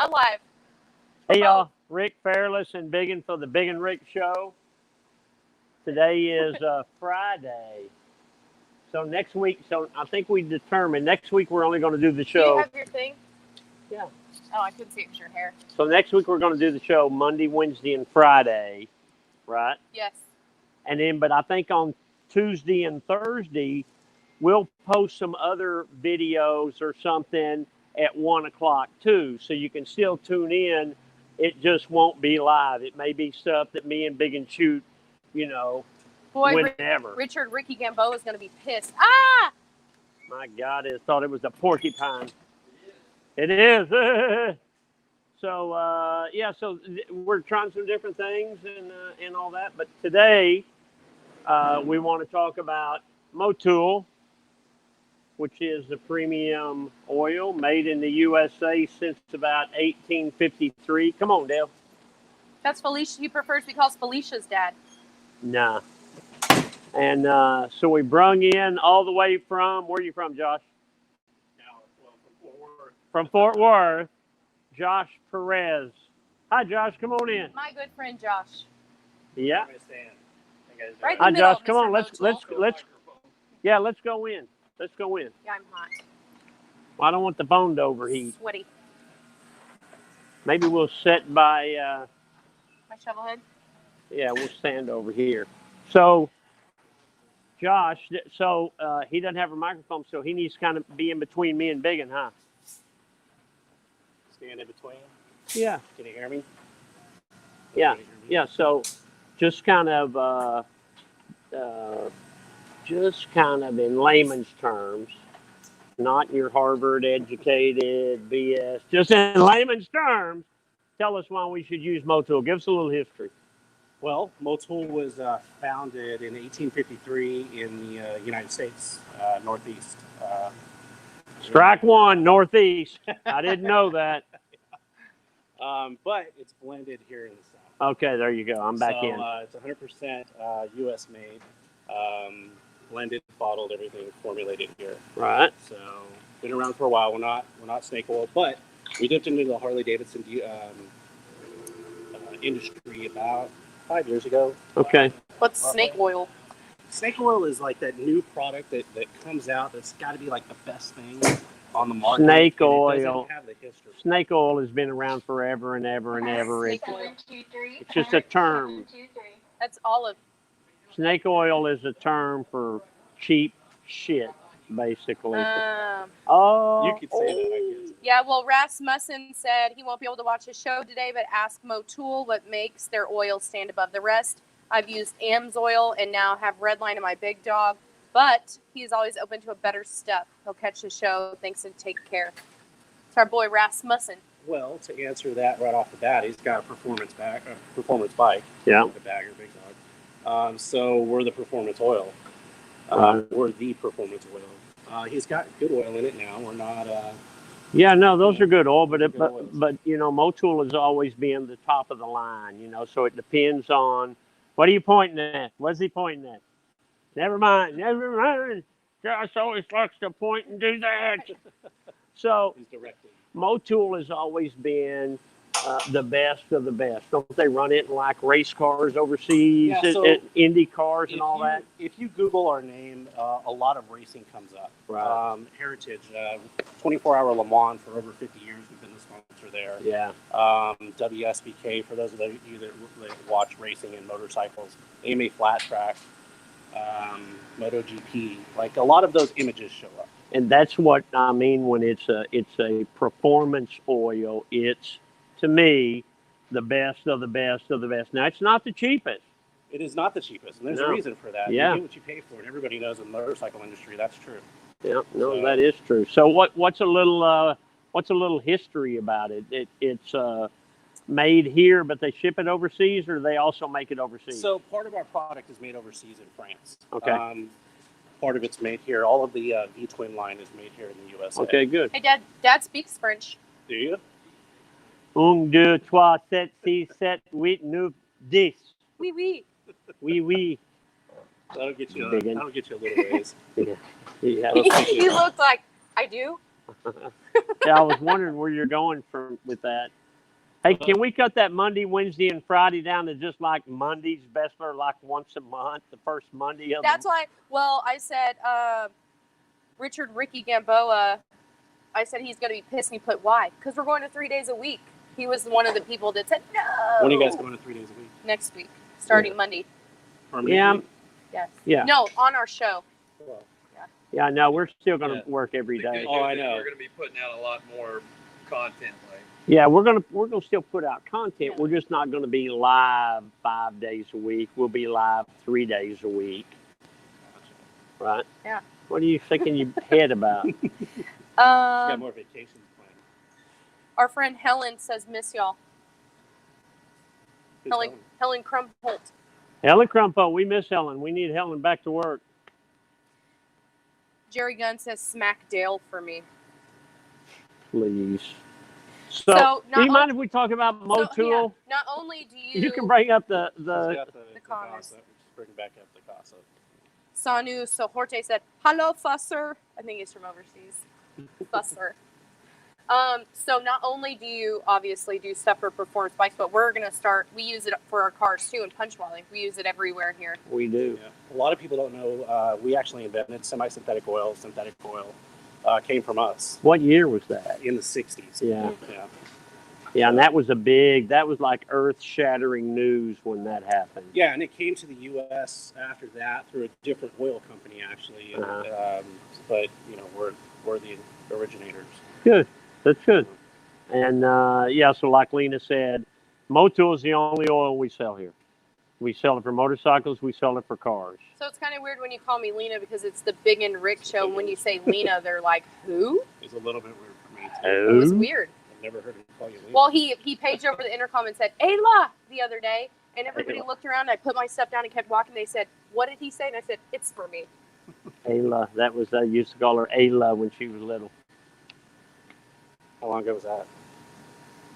I'm live. Hey y'all, Rick Fairless and Bigun for the Big and Rick Show. Today is Friday. So next week, I think we determined next week we're only going to do the show. Do you have your thing? Yeah. Oh, I couldn't see it was your hair. So next week we're going to do the show Monday, Wednesday, and Friday, right? Yes. And then, but I think on Tuesday and Thursday, we'll post some other videos or something at 1 o'clock too, so you can still tune in. It just won't be live. It may be stuff that me and Bigun shoot, Boy, whenever. Richard Ricky Gamboa is going to be pissed. Ah! My God, I thought it was a porcupine. It is. So, so we're trying some different things and all that. But today, we want to talk about Motul, which is the premium oil made in the USA since about 1853. Come on, Dale. That's Felicia. He prefers to be called Felicia's dad. Nah. And so we brung in all the way from, where are you from, Josh? From Fort Worth. From Fort Worth, Josh Perez. Hi, Josh. Come on in. My good friend Josh. Yeah. Right in Hi, the middle, Josh. Come on. Mr. Let's Motul. let's go in. Let's go in. Yeah, I'm hot. Well, I don't want the phone to overheat. Sweaty. Maybe we'll sit by. My shovel head. Yeah, we'll stand over here. So, Josh, he doesn't have a microphone, so he needs to kind of be in between me and Bigun, huh? Stand in between. Yeah. Can you hear me? Yeah. Yeah. So, just kind of in layman's terms, not your Harvard educated BS, just in layman's terms, tell us why we should use Motul. Give us a little history. Well, Motul was founded in 1853 in the United States, Northeast. Strike one, Northeast. I didn't know that. But it's blended here in the South. Okay, there you go. I'm back in. It's 100% U.S. made, blended, bottled, everything formulated here. Right. So been around for a while. We're not snake oil, but we dipped into the Harley Davidson industry about 5 years ago. Okay. What's snake oil? Snake oil is like that new product that comes out that's got to be like the best thing on the market. Snake oil. oil. It doesn't have the history. Snake oil has been around forever and ever and ever. It's just a term. That's olive. Snake oil is a term for cheap shit, basically. You could say that, I guess. Yeah, well, Rasmussen said he won't be able to watch his show today, but ask Motul what makes their oil stand above the rest. I've used AMSoil and now have Redline in my big dog, but he's always open to a better stuff. He'll catch the show. Thanks and take care. It's our boy Rasmussen. Well, to answer that right off the bat, he's got a performance bike. Yeah. The bagger, big dog. So we're the performance oil. We're the performance oil. He's got good oil in it now. We're not. Yeah, no, those are good oil, but Motul has always been the top of the line. So it depends on. What are you pointing at? What's he pointing at? Never mind. Josh always likes to point and do that. So Motul has always been the best of the best. Don't they run it in like race cars overseas, Indy cars and all that? If you Google our name, a lot of racing comes up. Right. Heritage, 24-hour Le Mans for over 50 years. We've been the sponsor there. Yeah. WSBK, for those of you that watch racing and motorcycles. AMA Flat Track, MotoGP. Like a lot of those images show up. And that's what I mean when it's a performance oil. It's, to me, the best of the best of the best. Now, it's not the cheapest. It is not the cheapest, and there's a reason for that. Yeah. You get what you pay for, and everybody knows in the motorcycle industry that's true. Yeah, no, that is true. So what's a little history about it? It's made here, but they ship it overseas, or do they also make it overseas? So part of our product is made overseas in France. Okay. Part of it's made here. All of the V-twin line is made here in the USA. Okay, good. Hey, Dad speaks French. Do you? 1, 2, 3, 4, 5, 6, 7, 8, 9, 10. Oui, oui. Oui, oui. That'll get you a little ways. Yeah. You look like I do. Yeah, I was wondering where you're going with that. Hey, can we cut that Monday, Wednesday, and Friday down to just like Mondays, Bessler, like once a month, the first Monday of That's why. Well, I said Richard Ricky Gamboa. I said he's going to be pissed, and he put why? Because we're going to 3 days a week. He was one of the people that said no. When are you guys going to 3 days a week? Next week, starting Monday. Permanently? Yes. Yeah. No, on our show. Well, Yeah, no, we're still going to work every The good day. news Oh, I is know. We're going to be putting out a lot more content. Like, Yeah, we're gonna still put out content. We're just not gonna be live 5 days a week. We'll be live 3 days a week. Right? Yeah. What are you thinking your head about? you got more vacations planned. Our friend Helen says miss y'all. Who's Helen going? Helen Crumholt. Helen Crumpo, we miss Helen. We need Helen back to work. Jerry Gunn says smack Dale for me. Please. So, So do you not mind if we talk about Motul? Not only do You can bring up the He's got the comments. Just bring back up the Casa. Sanu Sohorte said, hello, Fusser. I think he's from overseas. Fusser. So not only do you obviously do stuff for performance bikes, but we're going to start, we use it for our cars too in Punchwally. We use it everywhere here. We do. Yeah. A lot of people don't know we actually invented semi-synthetic oil. Synthetic oil came from us What year was that? in the 60s. Yeah. Yeah. Yeah, and that was like earth-shattering news when that happened. Yeah, and it came to the U.S. after that through a different oil company, actually. And, but, you know, we're the originators. Good. That's good. And, yeah, so like Lena said, Motul is the only oil we sell here. We sell it for motorcycles. We sell it for cars. So it's kind of weird when you call me Lena because it's the Big and Rick show. And when you say Lena, they're like, who? It's a little bit weird for me, too. Oh. It was weird. I've never heard him call you Lena. Well, he paged over the intercom and said, Ayla, the other day. And everybody looked around. I put my stuff down and kept walking. They said, what did he say? And I said, it's for me. Ayla. That was, I used to call her Ayla when she was little. How long ago was that?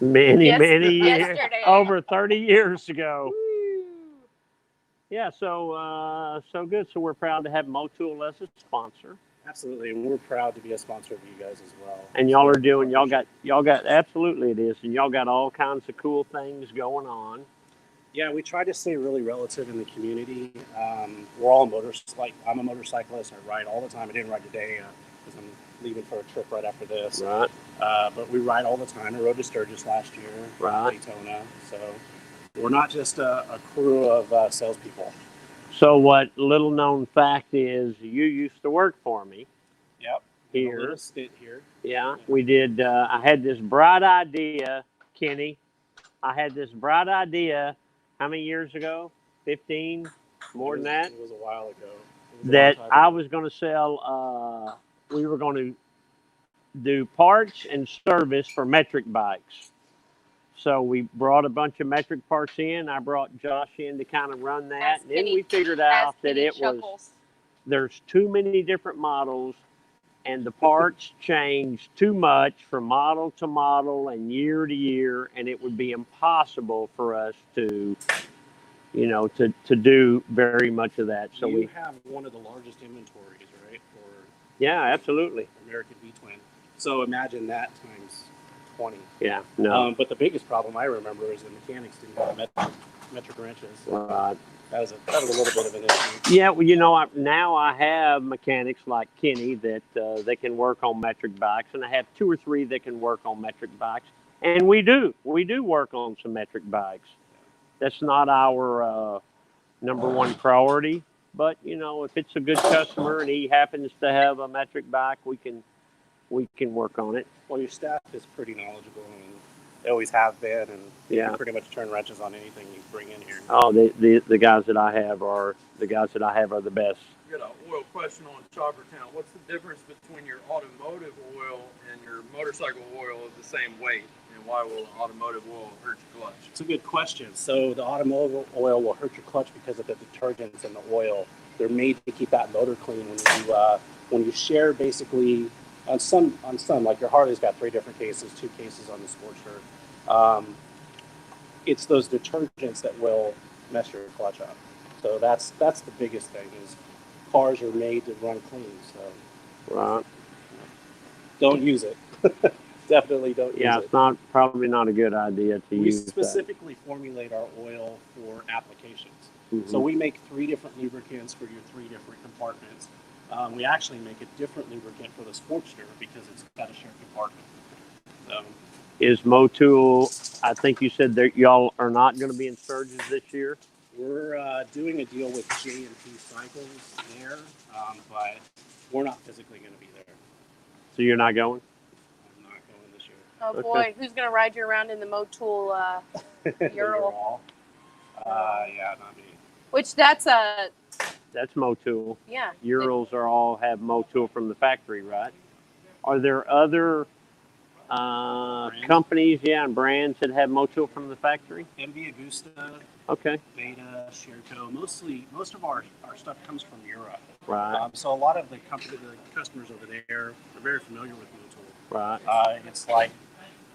Many years. Yesterday. Over 30 years ago. Yeah, so good. So we're proud to have Motul as a sponsor. Absolutely, and we're proud to be a sponsor of you guys as well. And y'all are doing, y'all got, absolutely it is. And y'all got all kinds of cool things going on. Yeah, we try to stay really relative in the community. We're all I'm a motorcyclist. I ride all the time. I didn't ride today because I'm leaving for a trip right after this. Right. But we ride all the time. I rode to Sturgis last year, Right. Daytona. So we're not just a crew of salespeople. So what little known fact is you used to work for me. Yep. Here. A little stint here. Yeah, we did. I had this bright idea, Kenny. I had this bright idea how many years ago? 15? More than that? It was a while ago. It was a That long time I ago. was going to sell, we were going to do parts and service for metric bikes. So we brought a bunch of metric parts in. I brought Josh in to kind of run that. Ask And then Kenny- we figured out that Kenny it was, there's too many different models and the parts change too much from model to model and year to year. And it would be impossible for us to, you know, to do very much of that. So you have one of the largest inventories, right, for yeah, absolutely. American V-twin. So imagine that times 20. Yeah, no. But the biggest problem I remember is the mechanics didn't have metric wrenches. That was a little bit of an issue. Yeah, well, you know, now I have mechanics like Kenny that they can work on metric bikes, and I have 2 or 3 that can work on metric bikes, and we do work on some metric bikes. That's not our number one priority, but you know, if it's a good customer and he happens to have a metric bike, we can work on it. Well, your staff is pretty knowledgeable, and they always have been, and you Yeah. can pretty much turn wrenches on anything you bring in here. Oh, the guys that I have are the best. I got an oil question on Chopper Town. What's the difference between your automotive oil and your motorcycle oil of the same weight? And why will automotive oil hurt your clutch? It's a good question. So the automotive oil will hurt your clutch because of the detergents in the oil. They're made to keep that motor clean. When you share basically on some like your Harley's got 3 different cases, 2 cases on the Sportster. It's those detergents that will mess your clutch up. So that's the biggest thing is cars are made to run clean. So Right. don't use it. Definitely don't Yeah, use it's not probably not a good idea to it. We use specifically formulate our oil for applications. that. So we make 3 different lubricants for your 3 different compartments. We actually make a different lubricant for the Sportster because it's got a shared compartment. So, Is Motul? I think you said that y'all are not going to be in Sturgis this year. we're doing a deal with J&P Cycles there, but we're not physically going to be there. So you're not going? I'm not going this year. Oh Okay. boy, who's gonna ride you around in the Motul Ural? Yeah, not me. Which that's a That's Motul. yeah. Urals are all have Motul from the factory, right? Are there other companies, and brands that have Motul from the factory? MV Augusta, Okay, Beta, Sherco. Most of our stuff comes from Europe. right, So a lot of the customers over there are very familiar with Motul. right. It's like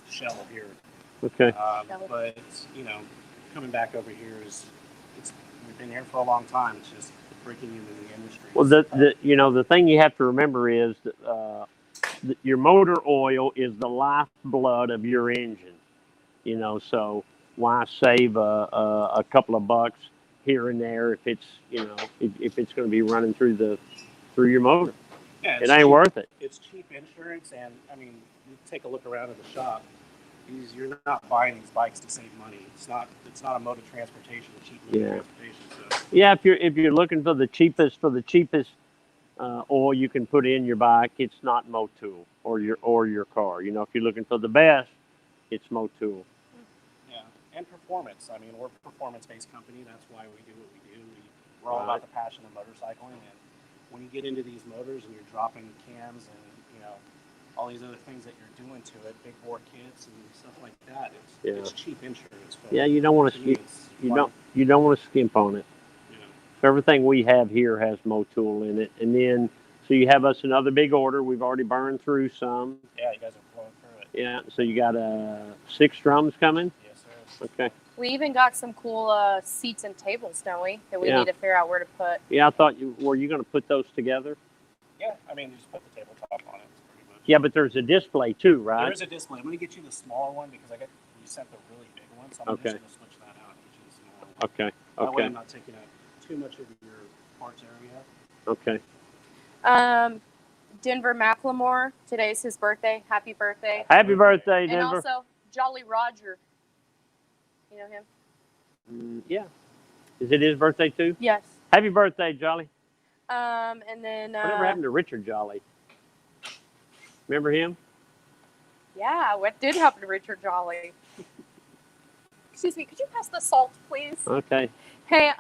Shell here. Okay. But coming back over here we've been here for a long time. It's just breaking into the industry. Well, the thing you have to remember is that your motor oil is the lifeblood of your engine. So why save a couple of bucks here and there if it's if it's going to be running through your motor? Yeah, It ain't worth it. It's cheap insurance, and I mean, you take a look around at the shop. You're not buying these bikes to save money. It's not a mode of transportation, a cheap mode of transportation. So. Yeah, if you're looking for the cheapest oil you can put in your bike, it's not Motul or your car. If you're looking for the best, it's Motul. Yeah, and performance. I mean, we're a performance-based company. That's why we do what we do. We're all about the passion of motorcycling, and when you get into these motors and you're dropping cams and all these other things that you're doing to it, big bore kits and stuff like that, it's cheap insurance. But Yeah, you don't want to you don't want to skimp on it. So everything we have here has Motul in it, and then so you have us another big order. We've already burned through some. Yeah, you guys are flowing through it. Yeah, so you got 6 drums coming. Yes, sir. Okay. We even got some cool seats and tables, don't we? That we Yeah. need to figure out where to put. Yeah, I thought were you going to put those together? Yeah, I mean, you just put the tabletop on it. Pretty much. Yeah, but there's a display too, right? There is a display. I'm going to get you the smaller one because you sent the really big one, so I'm just going to switch that out and get you the smaller one. Okay. That way I'm Okay. not taking up too much of your parts area. Okay. Denver Macklemore. Today's his birthday. Happy birthday. Happy birthday, And Denver. also Jolly Roger. You know him? Yeah. Is it his birthday too? Yes. Happy birthday, Jolly. And then Whatever happened to Richard Jolly? Remember him? yeah, what did happen to Richard Jolly? Excuse me, could you pass the salt, please? Okay. Hey,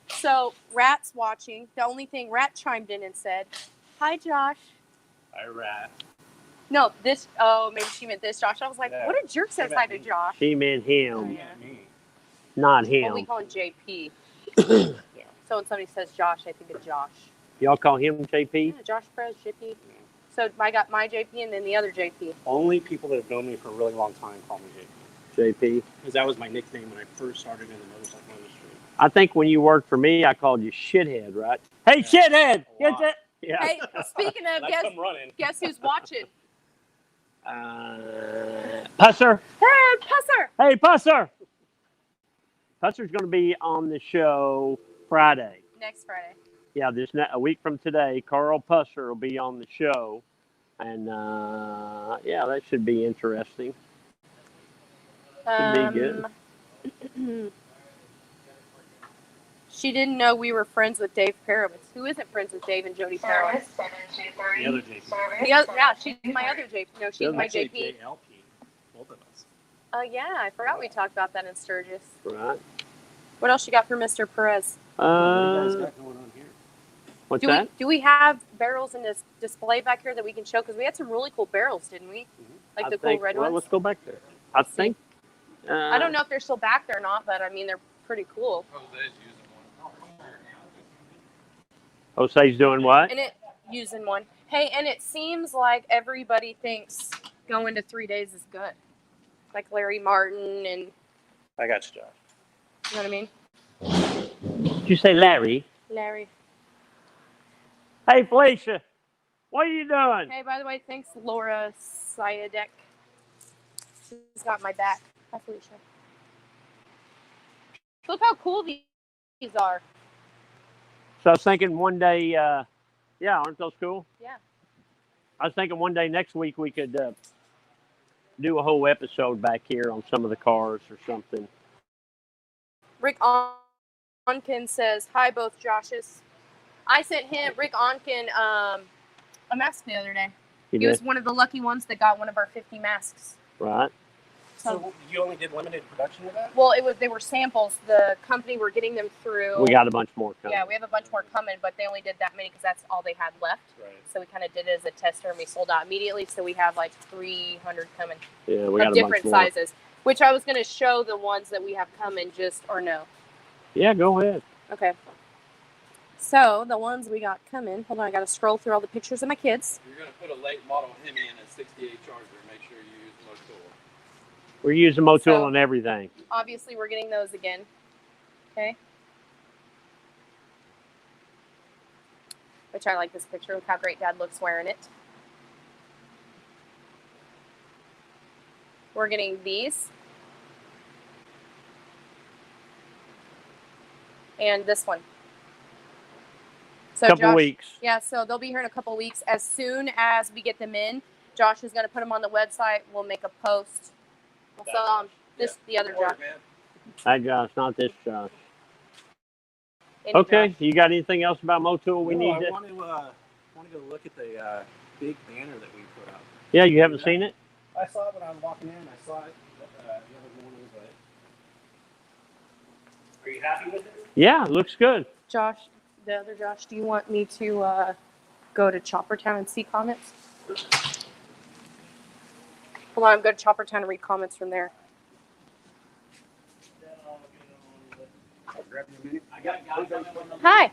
so Rat's watching. The only thing Rat chimed in and said, "Hi, Josh." Hi, Rat. No, this. Oh, maybe she meant this, Josh. I was like, Yeah. what a jerk says hi to Josh. She meant him, Yeah, me. not Well, we him. call him JP. Yeah. So when somebody says Josh, I think of Josh. Y'all call him JP? Yeah, Josh Perez, JP. So I got my JP and then the other JP. Only people that have known me for a really long time call me JP. JP. Because that was my nickname when I first started in the motorcycle industry. I think when you worked for me, I called you shithead, right? Hey, shithead! A lot. Get that? Yeah. Hey, speaking of, And I come running. guess who's watching? Pusser. Hey, Pusser! Hey, Pusser. Pusser's going to be on the show Friday. Next Friday. Yeah, a week from today, Carl Pusser will be on the show. And, yeah, that should be interesting. Should be good. She didn't know we were friends with Dave Perowitz. Who isn't friends with Dave and Jody Perowitz? The other JP. Yeah, she's my other JP. No, she's my Actually, JP. JLP. Both of us. Oh, yeah, I forgot we talked about that in Sturgis. Right. What else you got for Mr. Perez? What do you guys got going on here? What's that? Do we have barrels in this display back here that we can show? Because we had some really cool barrels, didn't we? Like the cool red well, ones? let's go back there. I think. I don't know if they're still back there or not, but I mean, they're pretty cool. Jose's using one. Jose's doing what? And using one. Hey, and it seems like everybody thinks going to 3 days is good. Like Larry Martin and, I got you, Josh. you know what I mean? Did you say Larry? Larry. Hey, Felicia. What are you doing? Hey, by the way, thanks, Laura Syedek. She's got my back. Hi, Felicia. Look how cool these are. So I was thinking one day, yeah, aren't those cool? Yeah. I was thinking one day next week we could do a whole episode back here on some of the cars or something. Rick Onken says, hi, both Joshes. I sent Rick Onken, a mask the other day. He was one of the lucky ones that got one of our 50 masks. Right. So you only did limited production of that? Well, they were samples. The company were getting them through. We got a bunch more coming. Yeah, we have a bunch more coming, but they only did that many because that's all they had left. Right. So we kind of did it as a tester, and we sold out immediately. So we have like 300 coming. Yeah, we got of a different bunch more. sizes. Which I was going to show the ones that we have coming, or no. Yeah, go ahead. Okay. So the ones we got coming. Hold on, I got to scroll through all the pictures of my kids. You're going to put a late model Hemi in a 68 Charger. Make sure you use Motul. We're using Motul So- on everything. Obviously, we're getting those again. Okay. Which I like this picture. Look how great Dad looks wearing it. We're getting these. And this one. So Couple Josh, weeks. Yeah, so they'll be here in a couple weeks. As soon as we get them in, Josh is going to put them on the website. We'll make a post. We'll sell them. The other Josh. Man. Hi, Josh. Not this Josh. Any Okay. Josh. You got anything else about Motul we No, need I to? want to go look at the big banner that we put up. Yeah, you haven't seen it? I saw it when I was walking in. I saw it the other morning, but are you happy with it? Yeah, looks good. Josh, the other Josh, do you want me to go to Choppertown and see comments? Hold on, I'm going to Choppertown and read comments from there. Hi.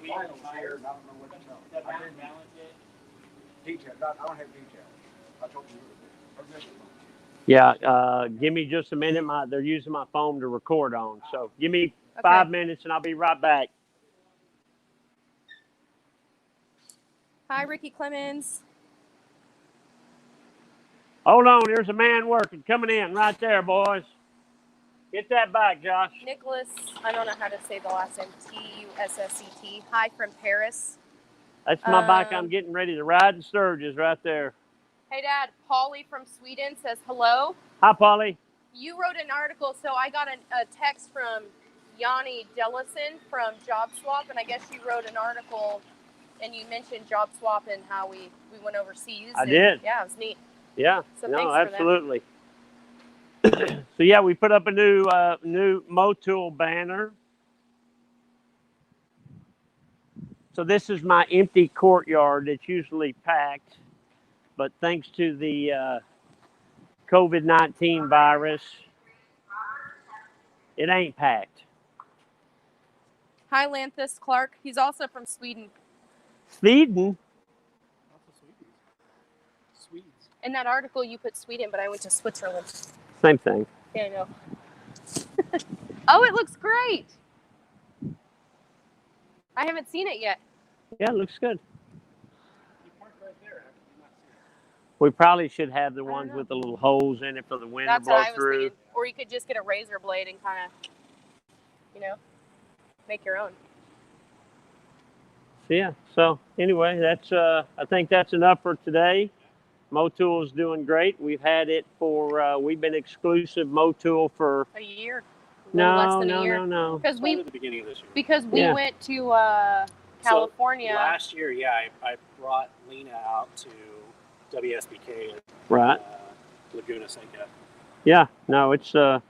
Yeah, give me just a minute. They're using my phone to record on. So give me 5 minutes and I'll be right back. Hi, Ricky Clemens. Hold on, there's a man working, coming in right there, boys. Get that back, Josh. Nicholas, I don't know how to say the last name. Tussect. Hi from Paris. That's my bike. I'm getting ready to ride in Sturgis right there. Hey, Dad. Polly from Sweden says hello. Hi, Polly. You wrote an article, so I got a text from Yanni Dellison from Job Swap, and I guess you wrote an article, and you mentioned Job Swap and how we went overseas. I did. Yeah, it was neat. Yeah, So no, thanks for that. absolutely. So yeah, we put up a new Motul banner. So this is my empty courtyard. It's usually packed, but thanks to the COVID-19 virus, it ain't packed. Hi, Lanthus Clark. He's also from Sweden. Sweden? Swedes. In that article, you put Sweden, but I went to Switzerland. Same thing. Yeah, I know. Oh, it looks great. I haven't seen it yet. Yeah, it looks good. You parked right there. How did you not see it? We probably should have the don't ones know. with the little holes in it for the wind to That's blow what I was through. thinking. Or you could just get a razor blade and kind of, make your own. Yeah. So anyway, that's I think that's enough for today. Motul is doing great. We've had it for we've been exclusive Motul for A year. A little less than a year. no. Because Probably we the beginning of this year. we went to California. So last year, yeah, I brought Lena out to WSBK at Right. Laguna Seca. Yeah. No, it's a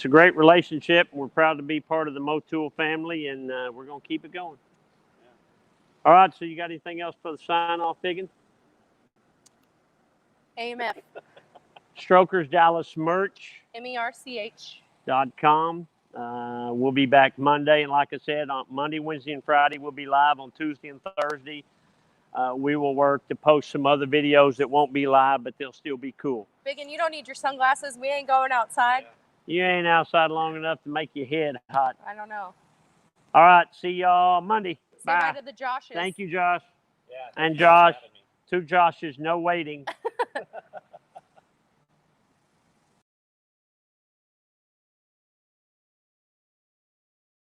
great relationship. We're proud to be part of the Motul family, and we're gonna keep it going. All right. So you got anything else for the sign off, Bigun? AMF. Strokers Dallas Merch. MERCH. .com. We'll be back Monday, and like I said, on Monday, Wednesday, and Friday, we'll be live. On Tuesday and Thursday, we will work to post some other videos that won't be live, but they'll still be cool. Bigun, you don't need your sunglasses. We ain't going outside. You ain't outside long enough to make your head hot. I don't know. All right, see y'all Monday. Say bye Bye. to the Joshes. Thank you, Josh. Yeah. And thanks for Josh. having me. Two Joshes, no waiting.